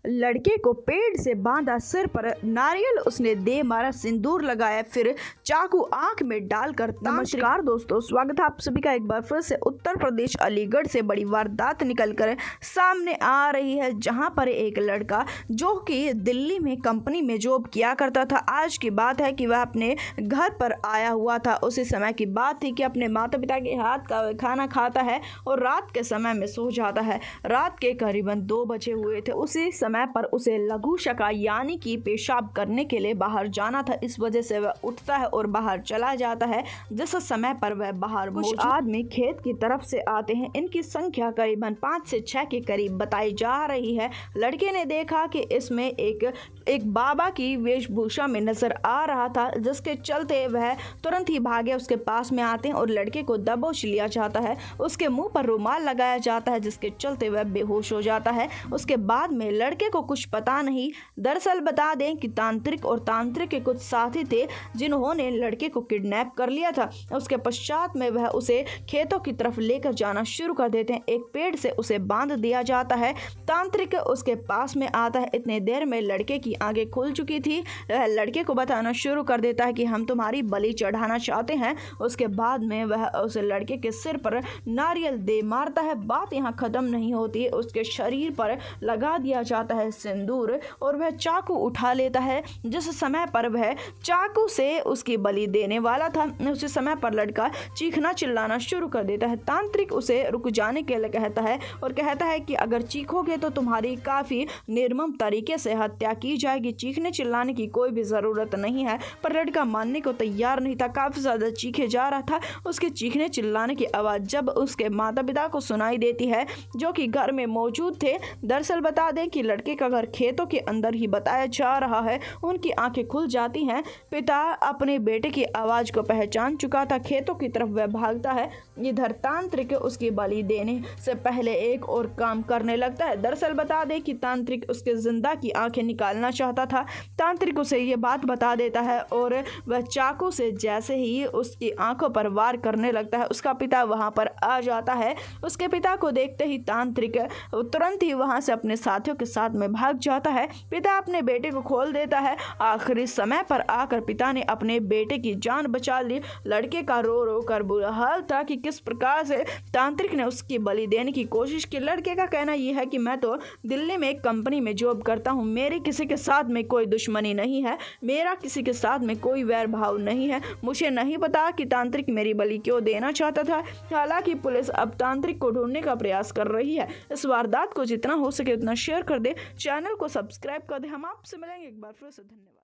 लड़के को पेड़ से बांधा, सिर पर नारियल उसने दे मारा, सिंदूर लगाया, फिर चाकू आंख में डालकर। नमस्कार दोस्तों, स्वागत है आप सभी का एक बार फिर से। उत्तर प्रदेश अलीगढ़ से बड़ी वारदात निकलकर सामने आ रही है, जहां पर एक लड़का जो कि दिल्ली में कंपनी में जॉब किया करता था, आज की बात है कि वह अपने घर पर आया हुआ था। उसी समय की बात थी कि अपने माता पिता के हाथ का खाना खाता है और रात के समय में सो जाता है। रात के करीबन 2 बजे हुए थे। उसी समय पर उसे लघु शका यानी कि पेशाब करने के लिए बाहर जाना था। इस वजह से वह उठता है और बाहर चला जाता है। जिस समय पर वह बाहर, कुछ आदमी खेत की तरफ से आते हैं। इनकी संख्या करीबन 5 से 6 के करीब बताई जा रही है। लड़के ने देखा कि इसमें एक बाबा की वेशभूषा में नजर आ रहा था, जिसके चलते वह तुरंत ही भागे। उसके पास में आते हैं और लड़के को दबोच लिया जाता है। उसके मुंह पर रुमाल लगाया जाता है, जिसके चलते वह बेहोश हो जाता है। उसके बाद में लड़के को कुछ पता नहीं। दरअसल बता दें कि तांत्रिक और तांत्रिक के कुछ साथी थे जिन्होंने लड़के को किडनैप कर लिया था। उसके पश्चात में वह उसे खेतों की तरफ लेकर जाना शुरू कर देते हैं। एक पेड़ से उसे बांध दिया जाता है। तांत्रिक उसके पास में आता है। इतने देर में लड़के की आंखें खुल चुकी थी। वह लड़के को बताना शुरू कर देता है कि हम तुम्हारी बलि चढ़ाना चाहते हैं। उसके बाद में वह उस लड़के के सिर पर नारियल दे मारता है। बात यहाँ खत्म नहीं होती है। उसके शरीर पर लगा दिया जाता है सिंदूर और वह चाकू उठा लेता है। जिस समय पर वह चाकू से उसकी बलि देने वाला था, उसी समय पर लड़का चीखना चिल्लाना शुरू कर देता है। तांत्रिक उसे रुक जाने के लिए कहता है और कहता है कि अगर चीखोगे तो तुम्हारी काफी निर्मम तरीके से हत्या की जाएगी। चीखने चिल्लाने की कोई भी जरूरत नहीं है। पर लड़का मानने को तैयार नहीं था। काफी ज्यादा चीखे जा रहा था। उसके चीखने चिल्लाने की आवाज जब उसके माता पिता को सुनाई देती है, जो कि घर में मौजूद थे। दरअसल बता दें कि लड़के का घर खेतों के अंदर ही बताया जा रहा है। उनकी आंखें खुल जाती हैं। पिता अपने बेटे की आवाज को पहचान चुका था। खेतों की तरफ वह भागता है। इधर तांत्रिक उसकी बलि देने से पहले एक और काम करने लगता है। दरअसल बता दें कि तांत्रिक उसके जिंदा की आंखें निकालना चाहता था। तांत्रिक उसे ये बात बता देता है और वह चाकू से जैसे ही उसकी आंखों पर वार करने लगता है, उसका पिता वहां पर आ जाता है। उसके पिता को देखते ही तांत्रिक तुरंत ही वहां से अपने साथियों के साथ में भाग जाता है। पिता अपने बेटे को खोल देता है। आखिरी समय पर आकर पिता ने अपने बेटे की जान बचा ली। लड़के का रो रो कर बुरा हाल था कि किस प्रकार से तांत्रिक ने उसकी बलि देने की कोशिश की। लड़के का कहना यह है कि मैं तो दिल्ली में एक कंपनी में जॉब करता हूँ, मेरी किसी के साथ में कोई दुश्मनी नहीं है, मेरा किसी के साथ में कोई वैर भाव नहीं है। मुझे नहीं पता कि तांत्रिक मेरी बलि क्यों देना चाहता था। हालांकि पुलिस अब तांत्रिक को ढूंढने का प्रयास कर रही है। इस वारदात को जितना हो सके उतना शेयर कर दे, चैनल को सब्सक्राइब कर दे। हम आपसे मिलेंगे एक बार फिर से। धन्यवाद।